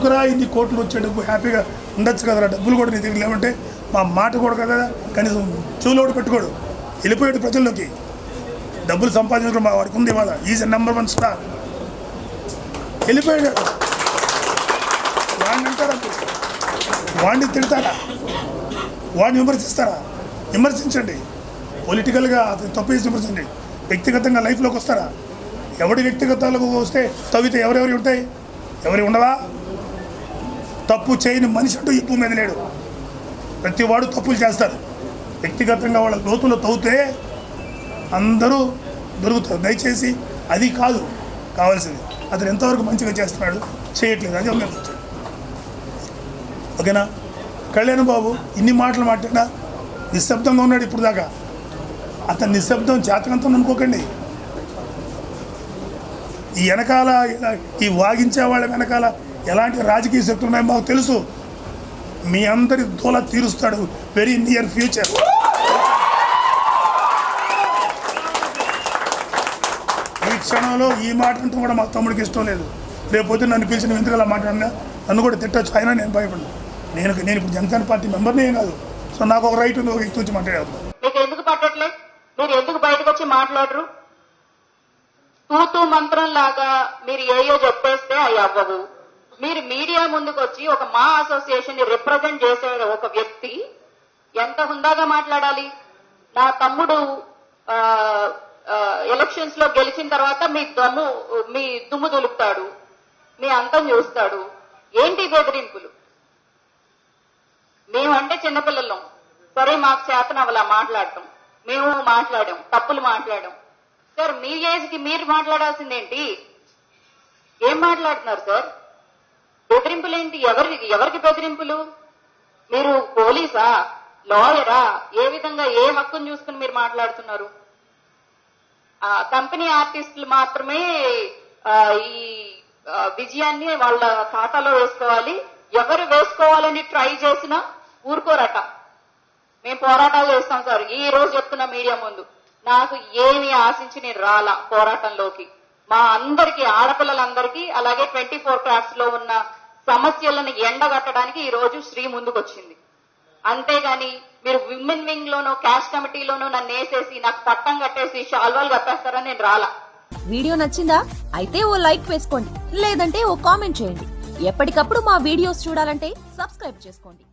ఎందుకురా ఇన్ని కోట్లు వచ్చే డబ్బు హ్యాపీగా ఉండొచ్చు కదరా, డబ్బులు కూడా నీ దగ్గర లేవంటే మా మాట కూడా కదా కనీసం చెవులోడు పెట్టుకోడు, వెళ్ళిపోయాడు ప్రజల్లోకి. డబ్బులు సంపాదించడం మా వాడికి ఉంది ఇవాళ, ఈజ్ నెంబర్ 1 స్టార్. వెళ్ళిపోయాడు. వాడిని అంటారా, వాడిని తిడతారా, వాడిని విమర్శిస్తారా? విమర్శించండి, పొలిటికల్గా అతను తప్పు చేసి విమర్శించండి. వ్యక్తిగతంగా లైఫ్లోకి వస్తారా? ఎవడి వ్యక్తిగతాలకు వస్తే తవ్వితే ఎవరెవరి ఉంటాయి? ఎవరి ఉండవా? తప్పు చేయని మనిషి అంటూ ఈ భూమి మీద లేడు. ప్రతి వాడు తప్పులు చేస్తారు. వ్యక్తిగతంగా వాళ్ళ లోతులో తవ్వుతే అందరూ దొరుకుతారు. దయచేసి అది కాదు కావాల్సింది. అతను ఎంతవరకు మంచిగా చేస్తున్నాడు, చేయట్లేదు, అది గమనించండి. ఓకేనా? కళ్యాణ్ బాబు ఇన్ని మాటలు మాట్లాడినా నిశ్శబ్దంగా ఉన్నాడు ఇప్పుడు దాకా. అతను నిశ్శబ్దం చేతకంతో అనుకోకండి. ఈ వెనకాల ఈ వాగించే వాళ్ళ వెనకాల ఎలాంటి రాజకీయ శక్తులు ఉన్నాయో మాకు తెలుసు. మీ అందరి దూల తీరుస్తాడు వెరీ నియర్ ఫ్యూచర్. ఈ క్షణంలో ఈ మాట అంటూ కూడా మా తమ్ముడికి ఇష్టం లేదు. రేపొద్దు నన్ను పిలిచిన ఎందుకు అలా మాట్లాడినా నన్ను కూడా తిట్టచ్చు. అయినా నేను భయపడను. నేను ఇప్పుడు జనసేన పార్టీ మెంబర్నే ఏం కాదు. సో నాకు ఒక రైట్ ఉంది, ఒక వ్యక్తి వచ్చి మాట్లాడారు. మీకు ఎందుకు పట్టట్లేదు? మీరు ఎందుకు బయటకు వచ్చి మాట్లాడరు? తూతూ మంత్రం లాగా మీరు ఏయో చెప్పేస్తే అవి అవ్వవు. మీరు మీడియా ముందుకు వచ్చి ఒక మా అసోసియేషన్ ని రిప్రజెంట్ చేసే ఒక వ్యక్తి ఎంత హుందాగా మాట్లాడాలి. నా తమ్ముడు ఎలక్షన్స్ లో గెలిచిన తర్వాత మీ దుమ్ము దులుపుతాడు, మీ అంతం చూస్తాడు. ఏంటి బెదిరింపులు? మేమంటే చిన్నపిల్లలం, సరే మాకు చేతన అలా మాట్లాడటం, మేము మాట్లాడాం, తప్పులు మాట్లాడాం. సార్ మీ ఏజ్కి మీరు మాట్లాడాల్సిందేంటి? ఏం మాట్లాడుతున్నారు సార్? బెదిరింపులు ఏంటి? ఎవరికి బెదిరింపులు? మీరు పోలీసా, లాయరా? ఏ విధంగా ఏ హక్కును చూసుకుని మీరు మాట్లాడుతున్నారు? కంపెనీ ఆర్టిస్టులు మాత్రమే ఈ విజయాన్ని వాళ్ళ ఖాతాలో వేసుకోవాలి. ఎవరు వేసుకోవాలని ట్రై చేసినా ఊరుకోరట. మేము పోరాటాలు చేస్తాం సార్. ఈ రోజు చెప్తున్నా మీడియా ముందు, నాకు ఏమి ఆశించి నేను రాలా పోరాటంలోకి. మా అందరికీ, ఆడపిల్లలందరికీ, అలాగే 24 క్రాఫ్ట్స్ లో ఉన్న సమస్యలను ఎండగట్టడానికి ఈ రోజు శ్రీ ముందుకు వచ్చింది. అంతేగాని మీరు విమెన్ వింగ్ లోనో క్యాష్ కమిటీలోనో నన్ను వేసేసి నాకు పట్టం కట్టేసి షాల్వాలు కప్పేస్తారని నేను రాలా. వీడియో నచ్చిందా? అయితే ఓ లైక్ వేసుకోండి, లేదంటే ఓ కామెంట్ చేయండి. ఎప్పటికప్పుడు మా వీడియోస్ చూడాలంటే సబ్స్క్రైబ్ చేసుకోండి.